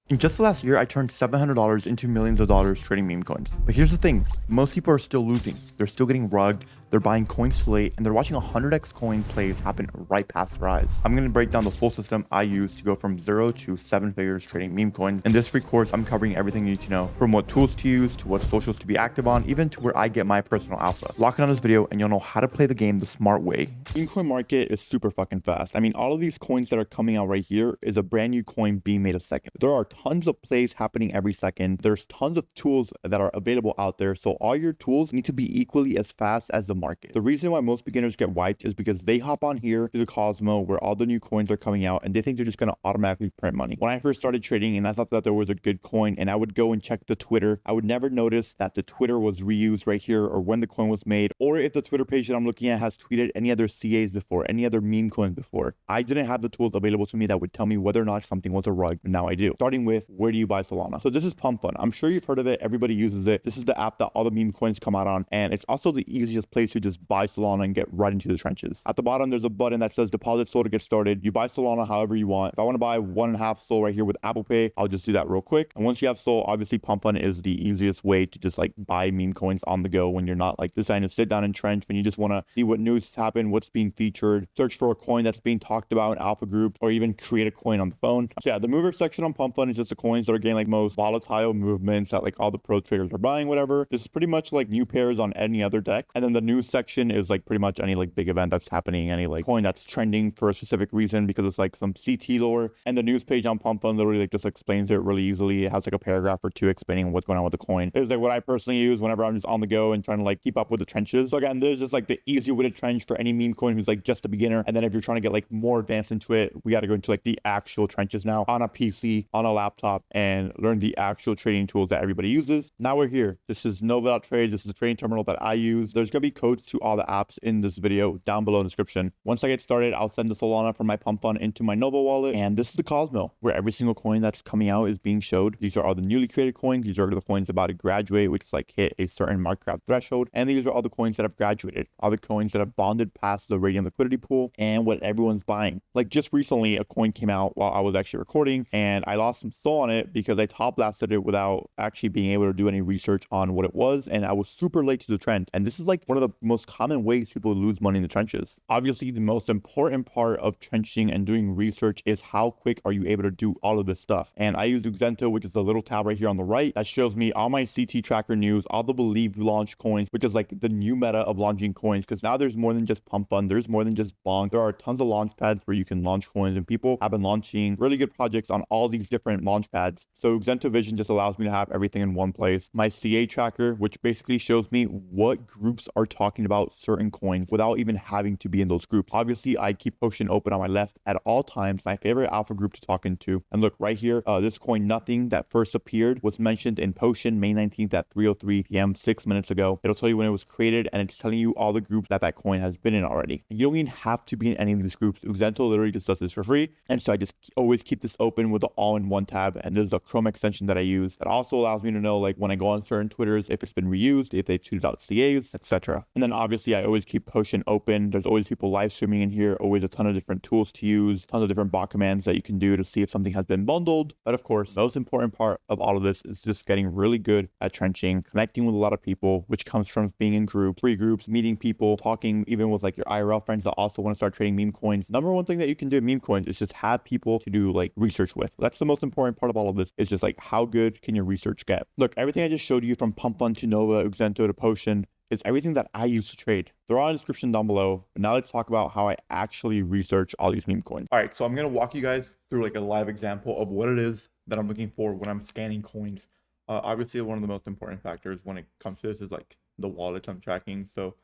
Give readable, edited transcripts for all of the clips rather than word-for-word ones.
In just the last year, I turned $700 into millions of dollars trading meme coins. But here's the thing, most people are still losing. They're still getting rugged, they're buying coins too late, and they're watching 100x coin plays happen right past their eyes. I'm going to break down the full system I use to go from 0 to 7 figures trading meme coins. In this free course, I'm covering everything you need to know, from what tools to use, to what socials to be active on, even to where I get my personal alpha. Lock in on this video and you'll know how to play the game the smart way. Meme coin market is super fucking fast. I mean, all of these coins that are coming out right here is a brand new coin being made a second. There are tons of plays happening every second. There's tons of tools that are available out there. So all your tools need to be equally as fast as the market. The reason why most beginners get wiped is because they hop on here to the Cosmo where all the new coins are coming out and they think they're just going to automatically print money. When I first started trading and I thought that there was a good coin and I would go and check the Twitter, I would never notice that the Twitter was reused right here or when the coin was made, or if the Twitter page that I'm looking at has tweeted any other CAs before, any other meme coins before. I didn't have the tools available to me that would tell me whether or not something was a rug, but now I do. Starting with, where do you buy Solana? So this is Pump Fund. I'm sure you've heard of it. Everybody uses it. This is the app that all the meme coins come out on, and it's also the easiest place to just buy Solana and get right into the trenches. At the bottom, there's a button that says deposit SOL to get started. You buy Solana however you want. If I want to buy 1.5 SOL right here with Apple Pay, I'll just do that real quick. And once you have SOL, obviously Pump Fund is the easiest way to just like buy meme coins on the go when you're not like deciding to sit down and trench, when you just want to see what news happen, what's being featured, search for a coin that's being talked about in alpha group, or even create a coin on the phone. So yeah, the mover section on Pump Fund is just the coins that are getting like most volatile movements that like all the pro traders are buying, whatever. This is pretty much like new pairs on any other deck. And then the news section is like pretty much any like big event that's happening, any like coin that's trending for a specific reason because it's like some CT lore. And the news page on Pump Fund literally like just explains it really easily. It has like a paragraph or two explaining what's going on with the coin. It's like what I personally use whenever I'm just on the go and trying to like keep up with the trenches. So again, there's just like the easy way to trench for any meme coin who's like just a beginner. And then if you're trying to get like more advanced into it, we got to go into like the actual trenches now on a PC, on a laptop, and learn the actual trading tools that everybody uses. Now we're here. This is Nova.trade. This is the trading terminal that I use. There's going to be codes to all the apps in this video down below in the description. Once I get started, I'll send the Solana from my Pump Fund into my Nova wallet. And this is the Cosmo, where every single coin that's coming out is being showed. These are all the newly created coins. These are the coins about to graduate, which is like hit a certain market cap threshold. And these are all the coins that have graduated, all the coins that have bonded past the Radiant liquidity pool and what everyone's buying. Like just recently, a coin came out while I was actually recording and I lost some SOL on it because I top blasted it without actually being able to do any research on what it was. And I was super late to the trend. And this is like one of the most common ways people lose money in the trenches. Obviously, the most important part of trenching and doing research is how quick are you able to do all of this stuff. And I use Xento, which is the little tab right here on the right that shows me all my CT tracker news, all the believed launch coins, which is like the new meta of launching coins. Because now there's more than just Pump Fund. There's more than just Bonk. There are tons of launch pads where you can launch coins, and people have been launching really good projects on all these different launch pads. So Xento Vision just allows me to have everything in one place. My CA tracker, which basically shows me what groups are talking about certain coins without even having to be in those groups. Obviously, I keep Potion open on my left at all times, my favorite alpha group to talk into. And look right here, this coin Nothing that first appeared was mentioned in Potion May 19th at 3:03 p.m. 6 minutes ago. It'll tell you when it was created, and it's telling you all the groups that that coin has been in already. And you don't even have to be in any of these groups. Xento literally just does this for free. And so I just always keep this open with the all-in-one tab. And there's a Chrome extension that I use that also allows me to know like when I go on certain Twitters, if it's been reused, if they've tweeted out CAs, etc. And then obviously I always keep Potion open. There's always people live streaming in here, always a ton of different tools to use, tons of different bot commands that you can do to see if something has been bundled. But of course, the most important part of all of this is just getting really good at trenching, connecting with a lot of people, which comes from being in groups, free groups, meeting people, talking even with like your IRL friends that also want to start trading meme coins. Number one thing that you can do in meme coins is just have people to do like research with. That's the most important part of all of this, is just like how good can your research get. Look, everything I just showed you from Pump Fund to Nova, Xento to Potion, it's everything that I use to trade. They're all in the description down below. But now let's talk about how I actually research all these meme coins. All right, so I'm going to walk you guys through like a live example of what it is that I'm looking for when I'm scanning coins. Obviously, one of the most important factors when it comes to this is like the wallets I'm tracking. So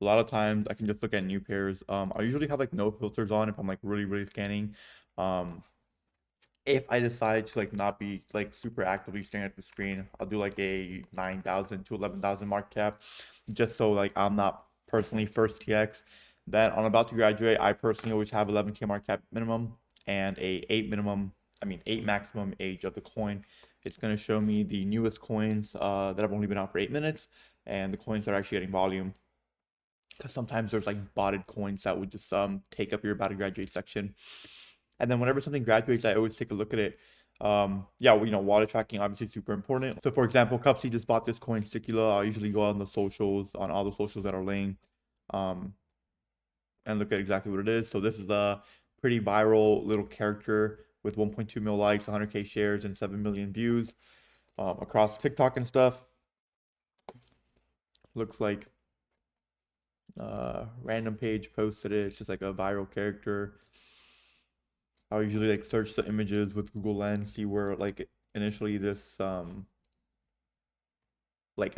a lot of times I can just look at new pairs. I usually have like no filters on if I'm like really scanning. If I decide to like not be like super actively staring at the screen, I'll do like a 9,000 to 11,000 market cap, just so like I'm not personally first TX. Then on About to Graduate, I personally always have 11K market cap minimum and a 8 maximum age of the coin. It's going to show me the newest coins that have only been out for 8 minutes and the coins that are actually getting volume. Because sometimes there's like botted coins that would just take up your About to Graduate section. And then whenever something graduates, I always take a look at it Yeah, well, wallet tracking obviously super important. So for example, Cupsy just bought this coin Sticula. I'll usually go on the socials, on all the socials that are linked, um, and look at exactly what it is. So this is a pretty viral little character with 1.2 mil likes, 100K shares, and 7 million views across TikTok and stuff. Looks like random page posted it. It's just like a viral character. I'll usually like search the images with Google Lens, see where like initially this like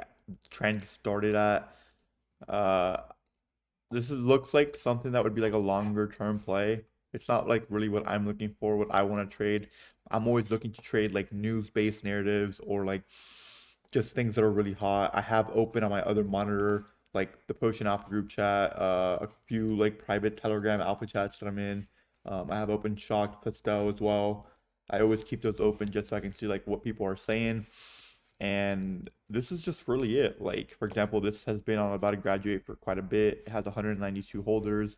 trend started at. Uh, looks like something that would be like a longer term play. It's not like really what I'm looking for, what I want to trade. I'm always looking to trade like news based narratives or like just things that are really hot. I have open on my other monitor like the Potion Alpha group chat, a few like private Telegram alpha chats that I'm in. I have open Shocked Pastel as well. I always keep those open just so I can see like what people are saying. And this is just really it. Like, for example, this has been on About to Graduate for quite a bit. It has 192 holders.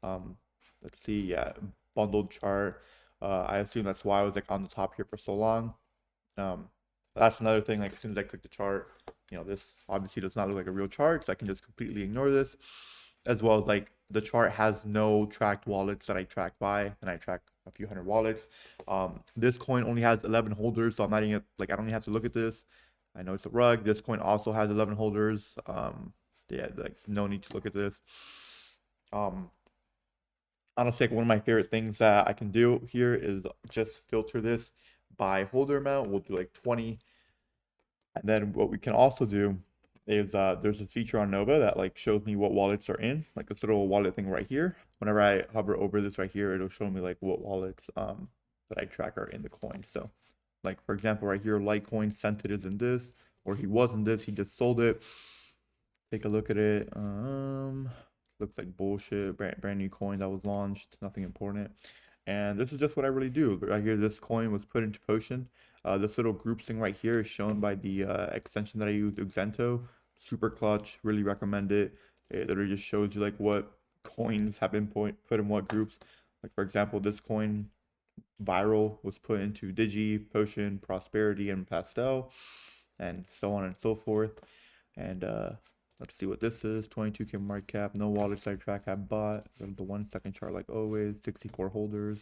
Um, let's see, yeah, bundled chart. I assume that's why I was like on the top here for so long. Um, that's another thing. Like, as soon as I click the chart, this obviously does not look like a real chart, so I can just completely ignore this. As well as like the chart has no tracked wallets that I track by, and I track a few hundred wallets. This coin only has 11 holders, so I'm not even like I don't even have to look at this. I know it's a rug. This coin also has 11 holders. Yeah, like no need to look at this. Honestly, like one of my favorite things that I can do here is just filter this by holder amount. We'll do like 20. And then what we can also do is there's a feature on Nova that like shows me what wallets are in, like this little wallet thing right here. Whenever I hover over this right here, it'll show me like what wallets that I track are in the coin. So like for example, right here, Litecoin Scented is in this, or he was in this, he just sold it. Take a look at it. Looks like bullshit. Brand new coin that was launched. Nothing important. And this is just what I really do. Right here, this coin was put into Potion. This little group thing right here is shown by the extension that I use, Xento. Super clutch. Really recommend it. It literally just shows you like what coins have been put in what groups. Like for example, this coin viral was put into Digi, Potion, Prosperity, and Pastel, and so on and so forth. And let's see what this is. 22K market cap. No wallet side track have bought. The 1 second chart like always. 64 holders.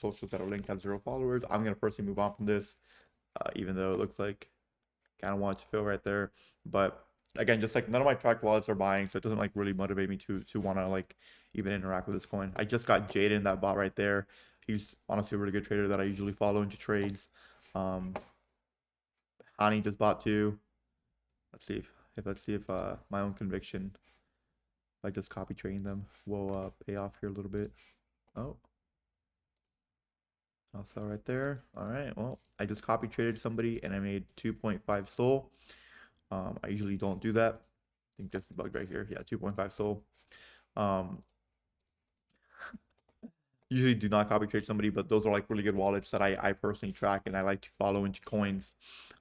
Socials that are linked have 0 followers. I'm gonna personally move on from this, even though it looks like kind of want it to fill right there. But again, just like none of my tracked wallets are buying, so it doesn't like really motivate me to want to like even interact with this coin. I just got Jaden that bot right there. He's honestly a really good trader that I usually follow into trades. Hani just bought too. Let's see if my own conviction, by just copy trading them, will pay off here a little bit. Oh, I'll sell right there. All right, well, I just copy traded somebody and I made 2.5 SOL. I usually don't do that. I think this is bug right here. Yeah, 2.5 SOL. Usually do not copy trade somebody, but those are like really good wallets that I personally track and I like to follow into coins.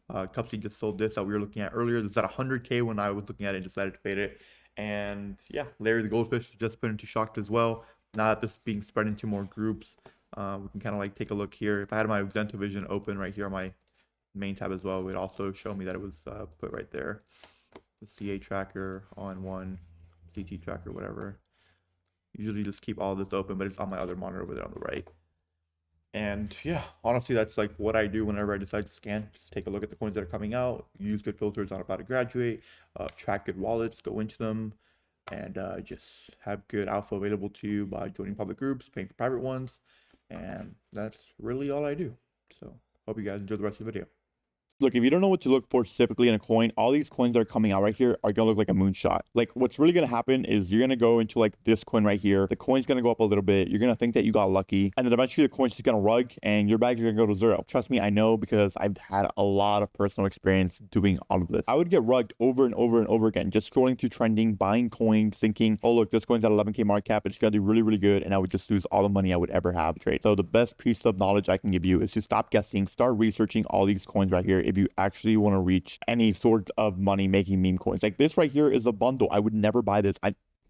Cupsy just sold this that we were looking at earlier. This is at 100K when I was looking at it and decided to fade it. And yeah, Larry the Goldfish just put into Shocked as well. Now that this is being spread into more groups, we can kind of like take a look here. If I had my Xento Vision open right here on my main tab as well, it would also show me that it was put right there. The CA tracker, on one, CT tracker, whatever. Usually just keep all this open, but it's on my other monitor over there on the right. And yeah, honestly, that's like what I do whenever I decide to scan. Just take a look at the coins that are coming out, use good filters on About to Graduate, track good wallets, go into them, and just have good alpha available to you by joining public groups, paying for private ones. And that's really all I do. So hope you guys enjoy the rest of the video. Look, if you don't know what to look for specifically in a coin, all these coins that are coming out right here are gonna look like a moonshot. Like what's really gonna happen is you're gonna go into like this coin right here. The coin's gonna go up a little bit. You're gonna think that you got lucky, and then eventually the coin's just gonna rug and your bags are gonna go to 0. Trust me, I know because I've had a lot of personal experience doing all of this. I would get rugged over and over and over again, just scrolling through trending, buying coins, thinking, oh look, this coin's at 11K market cap, it's gonna do really, really good, and I would just lose all the money I would ever have to trade. So the best piece of knowledge I can give you is to stop guessing, start researching all these coins right here if you actually want to reach any sort of money making meme coins. Like this right here is a bundle. I would never buy this.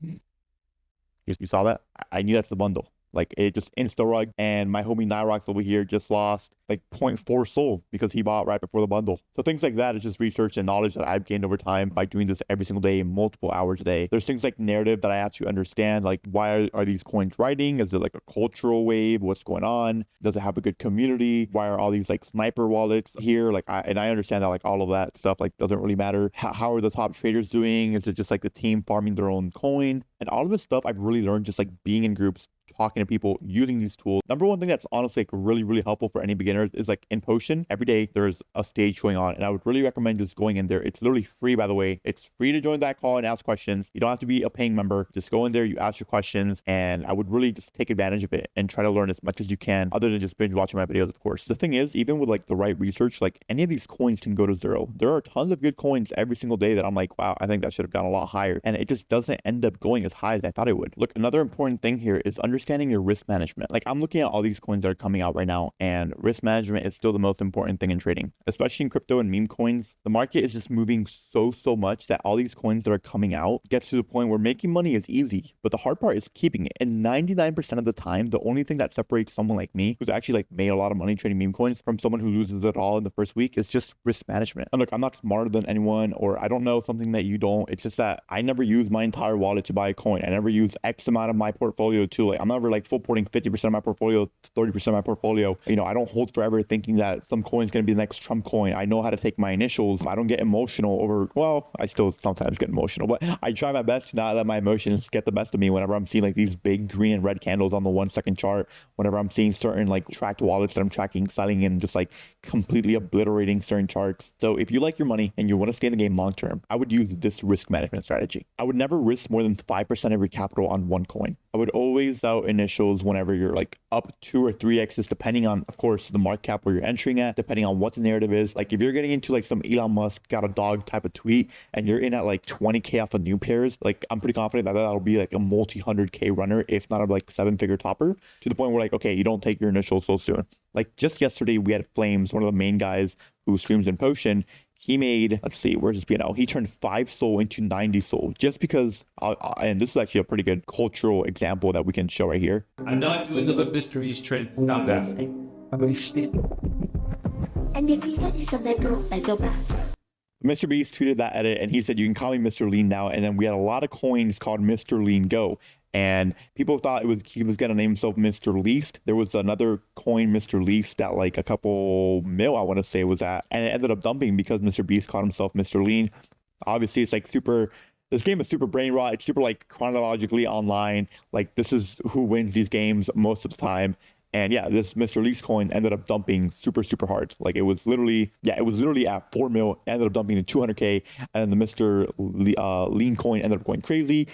You saw that? I knew that's the bundle. Like it just insta rug. And my homie Nyrox over here just lost like 0.4 soul because he bought right before the bundle. So things like that is just research and knowledge that I've gained over time by doing this every single day, multiple hours a day. There's things like narrative that I have to understand, like why are these coins riding? Is it like a cultural wave? What's going on? Does it have a good community? Why are all these like sniper wallets here? Like I understand that like all of that stuff like doesn't really matter. How are the top traders doing? Is it just like the team farming their own coin? And all of this stuff I've really learned just like being in groups, talking to people, using these tools. Number one thing that's honestly like really helpful for any beginners is like in Potion, every day there's a stage going on, and I would really recommend just going in there. It's literally free, by the way. It's free to join that call and ask questions. You don't have to be a paying member. Just go in there, you ask your questions, and I would really just take advantage of it and try to learn as much as you can, other than just binge watching my videos, of course. The thing is, even with like the right research, like any of these coins can go to zero. There are tons of good coins every single day that I'm like, wow, I think that should have gone a lot higher, and it just doesn't end up going as high as I thought it would. Look, another important thing here is understanding your risk management. Like I'm looking at all these coins that are coming out right now, and risk management is still the most important thing in trading, especially in crypto and meme coins. The market is just moving so much that all these coins that are coming out gets to the point where making money is easy, but the hard part is keeping it. And 99% of the time, the only thing that separates someone like me, who's actually like made a lot of money trading meme coins, from someone who loses it all in the first week, is just risk management. And look, I'm not smarter than anyone, or I don't know something that you don't. It's just that I never use my entire wallet to buy a coin. I never use X amount of my portfolio to, like, I'm never like full porting 50% of my portfolio, 30% of my portfolio. You know, I don't hold forever thinking that some coin is going to be the next Trump coin. I know how to take my initials. I don't get emotional over, well, I still sometimes get emotional, but I try my best to not let my emotions get the best of me whenever I'm seeing like these big green and red candles on the 1 second chart, whenever I'm seeing certain like tracked wallets that I'm tracking, selling, and just like completely obliterating certain charts. So if you like your money and you want to stay in the game long term, I would use this risk management strategy. I would never risk more than 5% of your capital on one coin. I would always out initials whenever you're like up 2 or 3x's, depending on, of course, the market cap where you're entering at, depending on what the narrative is. Like if you're getting into like some Elon Musk got a dog type of tweet and you're in at like 20K off of new pairs, like I'm pretty confident that that'll be like a multi-100K runner, if not a like 7-figure topper, to the point where like, okay, you don't take your initials so soon. Like just yesterday, we had Flames, one of the main guys who streams in Potion. He made, let's see, where's his P&L? He turned 5 soul into 90 soul just because, and this is actually a pretty good cultural example that we can show right here. I'm not doing the mysteries trade. Stop asking. And if he had some metal back. Mr. Beast tweeted that edit and he said, you can call me Mr. Lean now. And then we had a lot of coins called Mr. Lean Go. And people thought he was gonna name himself Mr. Least. There was another coin, Mr. Least, that like a couple mil, I want to say, was at, and it ended up dumping because Mr. Beast called himself Mr. Lean. Obviously, it's like this game is super brain rot. It's super like chronologically online. Like this is who wins these games most of the time. And yeah, this Mr. Least coin ended up dumping super hard. Like it was literally at 4 mil, ended up dumping to 200K, and the Mr. Lean coin ended up going crazy.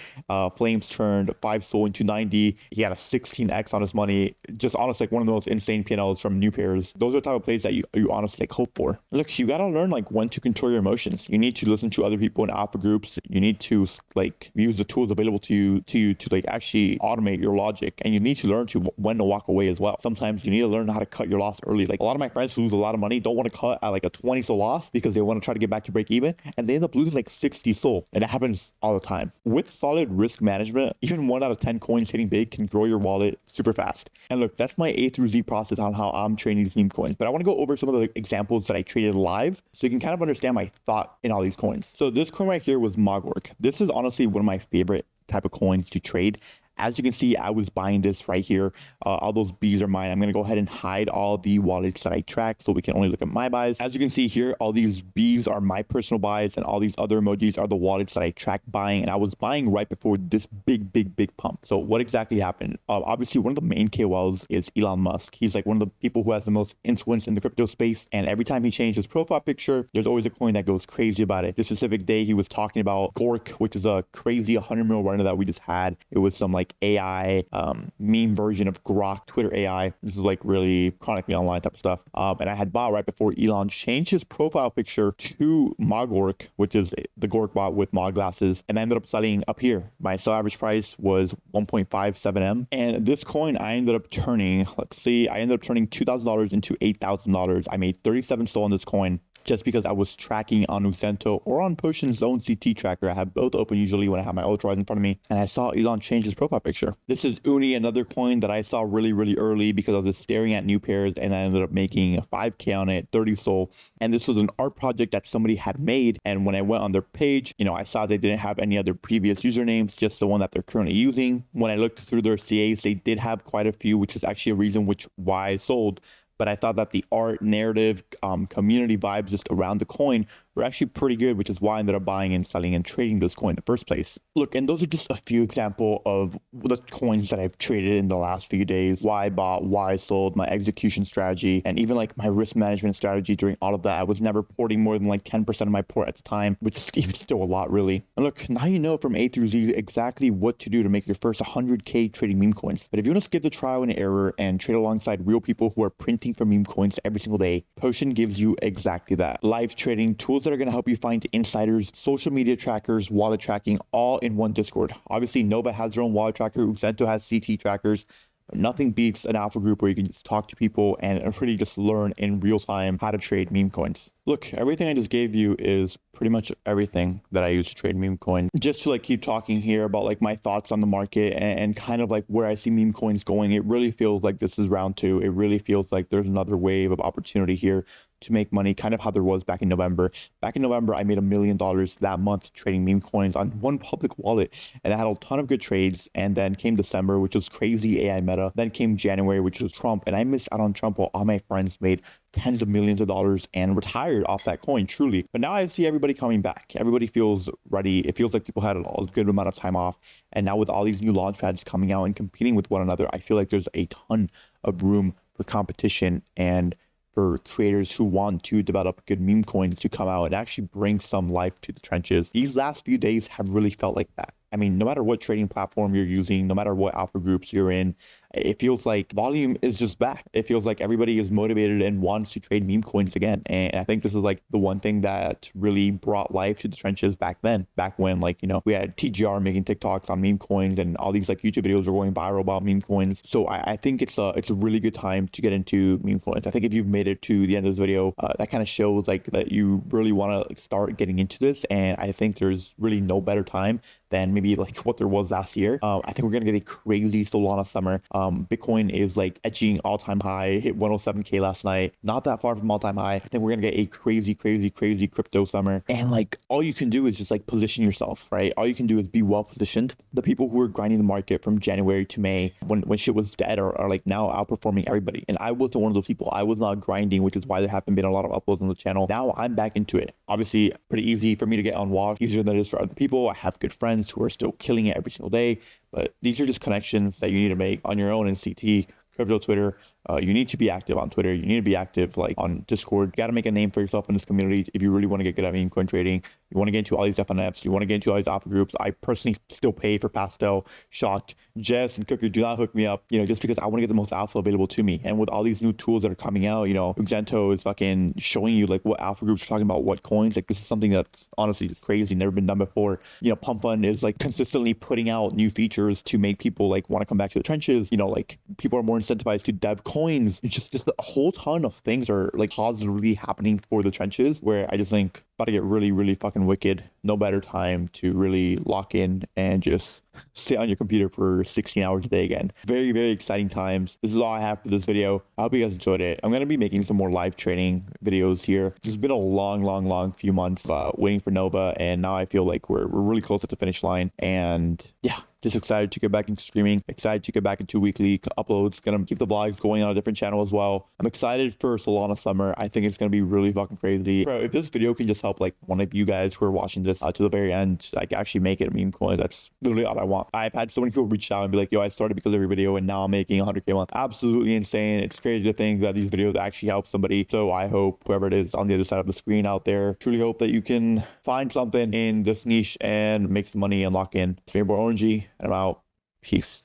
Flames turned 5 soul into 90. He had a 16x on his money. Just honestly, like one of the most insane P&Ls from new pairs. Those are the type of plays that you honestly like hope for. Look, you gotta learn like when to control your emotions. You need to listen to other people in alpha groups. You need to like use the tools available to you to like actually automate your logic, and you need to learn to when to walk away as well. Sometimes you need to learn how to cut your loss early. Like a lot of my friends who lose a lot of money don't want to cut at like a 20 soul loss because they want to try to get back to break even, and they end up losing like 60 soul, and it happens all the time. With solid risk management, even 1 out of 10 coins hitting big can grow your wallet super fast. And look, that's my A through Z process on how I'm trading these meme coins, but I want to go over some of the examples that I traded live so you can kind of understand my thought in all these coins. So this coin right here was Mogwork. This is honestly one of my favorite type of coins to trade. As you can see, I was buying this right here. All those Bs are mine. I'm going to go ahead and hide all the wallets that I track so we can only look at my buys. As you can see here, all these Bs are my personal buys, and all these other emojis are the wallets that I track buying. And I was buying right before this big pump. So what exactly happened? Obviously, one of the main KOLs is Elon Musk. He's like one of the people who has the most influence in the crypto space. And every time he changed his profile picture, there's always a coin that goes crazy about it. This specific day, he was talking about Gork, which is a crazy 100 mil runner that we just had. It was some like AI meme version of Grok, Twitter AI. This is like really chronically online type of stuff. And I had bought right before Elon changed his profile picture to Mogwork, which is the Gork bot with Mog glasses. And I ended up selling up here. My sell average price was 1.57M. And this coin I ended up turning, let's see, I ended up turning $2,000 into $8,000. I made 37 soul on this coin, just because I was tracking on or on Potion's own CT tracker. I have both open usually when I have my ultra in front of me. And I saw Elon change his profile profile picture. This is Uni, another coin that I saw really early because I was just staring at new pairs, and I ended up making 5K on it, 30 SOL. And this was an art project that somebody had made. And when I went on their page, I saw they didn't have any other previous usernames, just the one that they're currently using. When I looked through their CAs, they did have quite a few, which is actually a reason why I sold. But I thought that the art, narrative, community vibes just around the coin were actually pretty good, which is why I ended up buying and selling and trading this coin in the first place. Look, and those are just a few examples of the coins that I've traded in the last few days, why I bought, why I sold, my execution strategy, and even like my risk management strategy during all of that. I was never porting more than like 10% of my port at the time, which is even still a lot, really. And look, now you know from A through Z exactly what to do to make your first 100K trading meme coins. But if you want to skip the trial and error and trade alongside real people who are printing for meme coins every single day, Potion gives you exactly that. Live trading, tools that are going to help you find insiders, social media trackers, wallet tracking, all in one Discord. Obviously, Nova has their own wallet tracker, Uxento has CT trackers, but nothing beats an alpha group where you can just talk to people and really just learn in real time how to trade meme coins. Look, everything I just gave you is pretty much everything that I use to trade meme coins. Just to keep talking here about my thoughts on the market and kind of where I see meme coins going, it really feels like this is round two. It really feels like there's another wave of opportunity here to make money, kind of how there was back in November. Back in November, I made $1 million that month trading meme coins on one public wallet, and I had a ton of good trades. And then came December, which was crazy AI meta. Then came January, which was Trump, and I missed out on Trump while all my friends made tens of millions of dollars and retired off that coin, truly. But now I see everybody coming back. Everybody feels ready. It feels like people had a good amount of time off. And now with all these new launch pads coming out and competing with one another, I feel like there's a ton of room for competition and for creators who want to develop good meme coins to come out and actually bring some life to the trenches. These last few days have really felt like that. I mean, no matter what trading platform you're using, no matter what alpha groups you're in, it feels like volume is just back. It feels like everybody is motivated and wants to trade meme coins again. And I think this is the one thing that really brought life to the trenches back then, back when we had TGR making TikToks on meme coins and all these YouTube videos were going viral about meme coins. So I think it's a really good time to get into meme coins. I think if you've made it to the end of this video, that kind of shows that you really want to start getting into this. And I think there's really no better time than maybe what there was last year. I think we're gonna get a crazy Solana summer. Bitcoin is edging all-time high, hit 107K last night, not that far from all-time high. I think we're gonna get a crazy crypto summer. And all you can do is just position yourself, right? All you can do is be well positioned. The people who were grinding the market from January to May when shit was dead are now outperforming everybody. And I wasn't one of those people. I was not grinding, which is why there haven't been a lot of uploads on the channel. Now I'm back into it. Obviously pretty easy for me to get on Wash, easier than it is for other people. I have good friends who are still killing it every single day, but these are just connections that you need to make on your own in CT, crypto, Twitter. You need to be active on Twitter. You need to be active on Discord. You got to make a name for yourself in this community if you really want to get good at meme coin trading. You want to get into all these FNFs. You want to get into all these alpha groups. I personally still pay for Pastel, Shocked, Jess, and Cooker. Do not hook me up, just because I want to get the most alpha available to me. And with all these new tools that are coming out, Uxento is fucking showing you what alpha groups are talking about, what coins. This is something that's honestly just crazy, never been done before. Pump Fund is consistently putting out new features to make people want to come back to the trenches. People are more incentivized to dev coins. It's just a whole ton of things are positively happening for the trenches, where I just think about to get really fucking wicked. No better time to really lock in and just sit on your computer for 16 hours a day again. Very exciting times. This is all I have for this video. I hope you guys enjoyed it. I'm going to be making some more live trading videos here. It's been a long few months waiting for Nova, and now I feel like we're really close at the finish line. And yeah, just excited to get back into streaming, excited to get back into weekly uploads. Gonna keep the vlogs going on a different channel as well. I'm excited for Solana summer. I think it's gonna be really fucking crazy. Bro, if this video can just help one of you guys who are watching this to the very end, actually make it a meme coin, that's literally all I want. I've had so many people reach out and be like, yo, I started because of your video and now I'm making 100K a month. Absolutely insane. It's crazy to think that these videos actually help somebody. So I hope whoever it is on the other side of the screen out there, truly hope that you can find something in this niche and make some money and lock in. It's your boy Orangie, and I'm out. Peace.